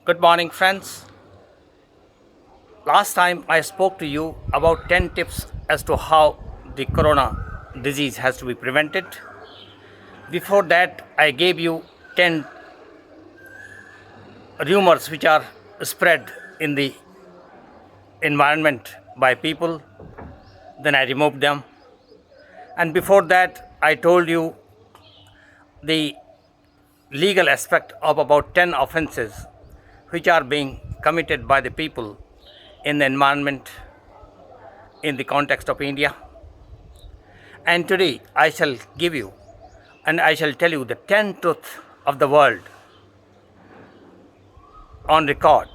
Good morning, friends. Last time I spoke to you about 10 tips as to how the corona disease has to be prevented. Before that, I gave you 10 rumors which are spread in the environment by people. Then I removed them. And before that, I told you the legal aspect of about 10 offenses which are being committed by the people in the environment in the context of India. And today I shall give you and I shall tell you the 10 truths of the world on record.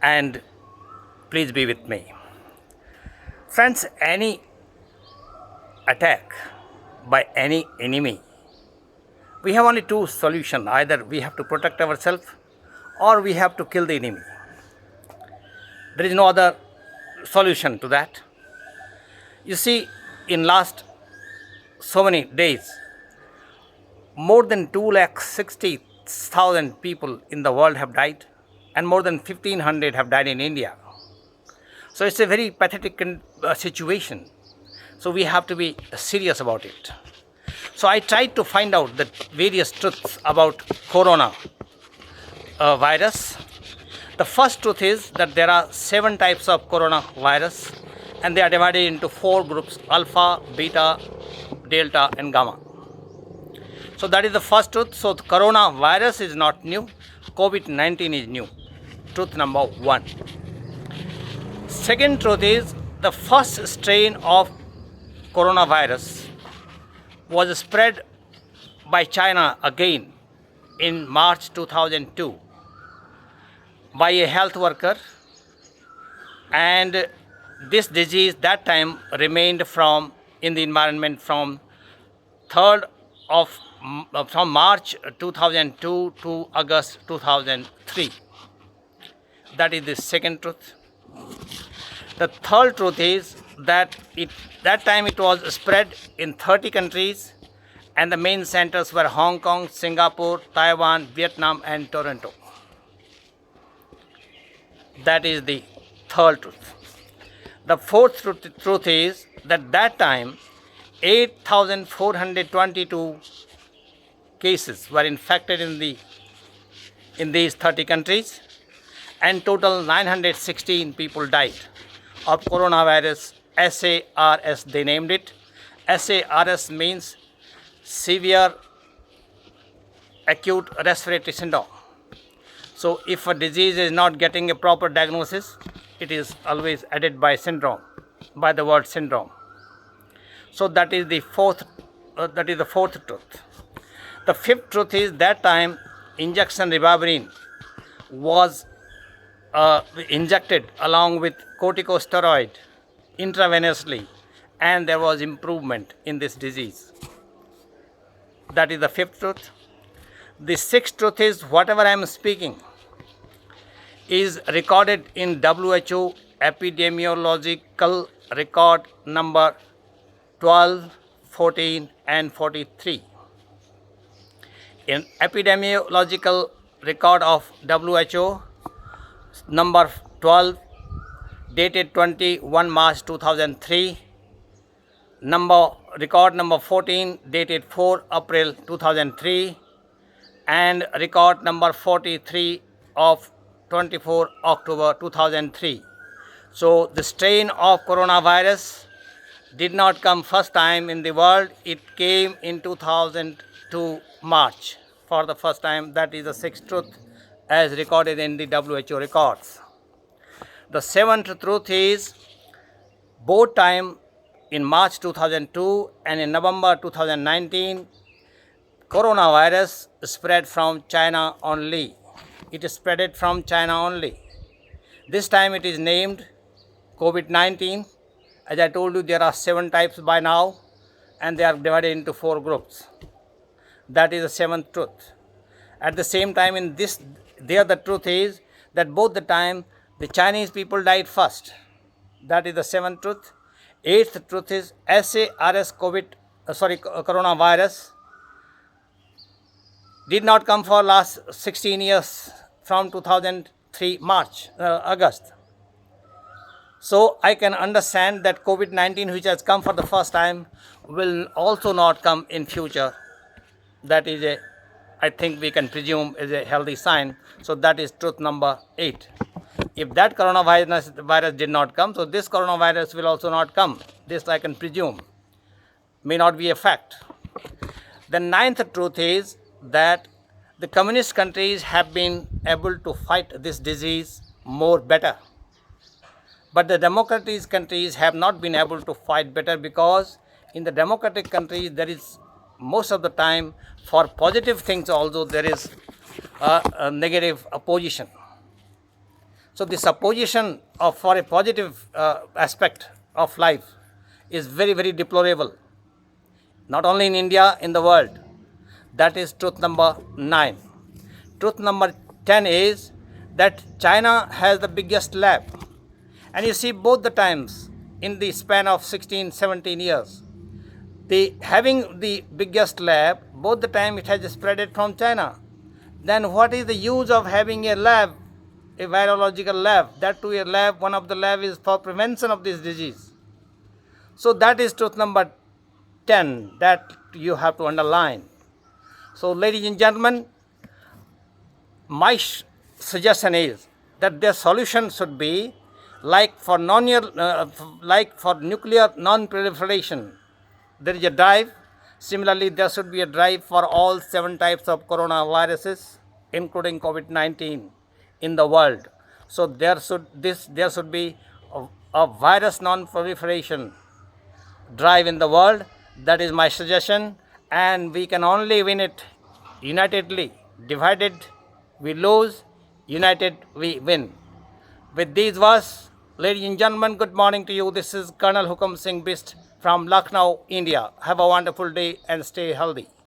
And please be with me. Friends, any attack by any enemy, we have only two solutions. Either we have to protect ourselves or we have to kill the enemy. There is no other solution to that. You see, in last so many days, more than 2,60,000 people in the world have died, and more than 1,500 have died in India. So it's a very pathetic situation. So we have to be serious about it. So I tried to find out the various truths about corona virus. The first truth is that there are 7 types of coronavirus, and they are divided into 4 groups: alpha, beta, delta, and gamma. So that is the first truth. So the coronavirus is not new. COVID-19 is new. Truth number 1. Second truth is the first strain of coronavirus was spread by China again in March 2002 by a health worker, and this disease that time remained in the environment from March 2002 to August 2003. That is the second truth. The third truth is that that time it was spread in 30 countries, and the main centers were Hong Kong, Singapore, Taiwan, Vietnam, and Toronto. That is the third truth. The fourth truth is that time 8,422 cases were infected in these 30 countries, and total 916 people died of coronavirus SARS, they named it. SARS means severe acute respiratory syndrome. So if a disease is not getting a proper diagnosis, it is always added by syndrome, by the word syndrome. So that is the fourth truth. The fifth truth is that time injection ribavirin was injected along with corticosteroid intravenously, and there was improvement in this disease. That is the fifth truth. The sixth truth is whatever I am speaking is recorded in WHO epidemiological record number 12, 14, and 43. In epidemiological record of WHO number 12 dated 21 March 2003, record number 14 dated 4 April 2003, and record number 43 of 24 October 2003. So the strain of coronavirus did not come first time in the world. It came in 2002 March for the first time. That is the sixth truth as recorded in the WHO records. The seventh truth is both time in March 2002 and in November 2019, coronavirus spread from China only. It is spreaded from China only. This time it is named COVID-19. As I told you, there are 7 types by now, and they are divided into 4 groups. That is the seventh truth. At the same time, the truth is that both the time the Chinese people died first. That is the seventh truth. Eighth truth is SARS coronavirus did not come for last 16 years from 2003 August. So I can understand that COVID-19, which has come for the first time, will also not come in future. That is I think we can presume is a healthy sign. So that is truth number 8. If that virus did not come, so this coronavirus will also not come. This I can presume. May not be a fact. The 9th truth is that the communist countries have been able to fight this disease more better. But the democratic countries have not been able to fight better, because in the democratic countries there is most of the time, for positive things also, there is a negative opposition. So this opposition for a positive aspect of life is very, very deplorable. Not only in India, in the world. That is truth number 9. Truth number 10 is that China has the biggest lab. And you see, both the times in the span of 16, 17 years, having the biggest lab, both the time it has spread it from China. Then what is the use of having a lab, a virological lab? That too a lab, one of the lab is for prevention of this disease. So that is truth number 10 that you have to underline. So ladies and gentlemen, my suggestion is that their solution should be like for nuclear non-proliferation. There is a drive. Similarly, there should be a drive for all 7 types of coronaviruses, including COVID-19, in the world. So there should be a virus non-proliferation drive in the world. That is my suggestion, and we can only win it unitedly. Divided we lose, united we win. With these words, ladies and gentlemen, good morning to you. This is Colonel Hukam Singh Bist from Lucknow, India. Have a wonderful day and stay healthy.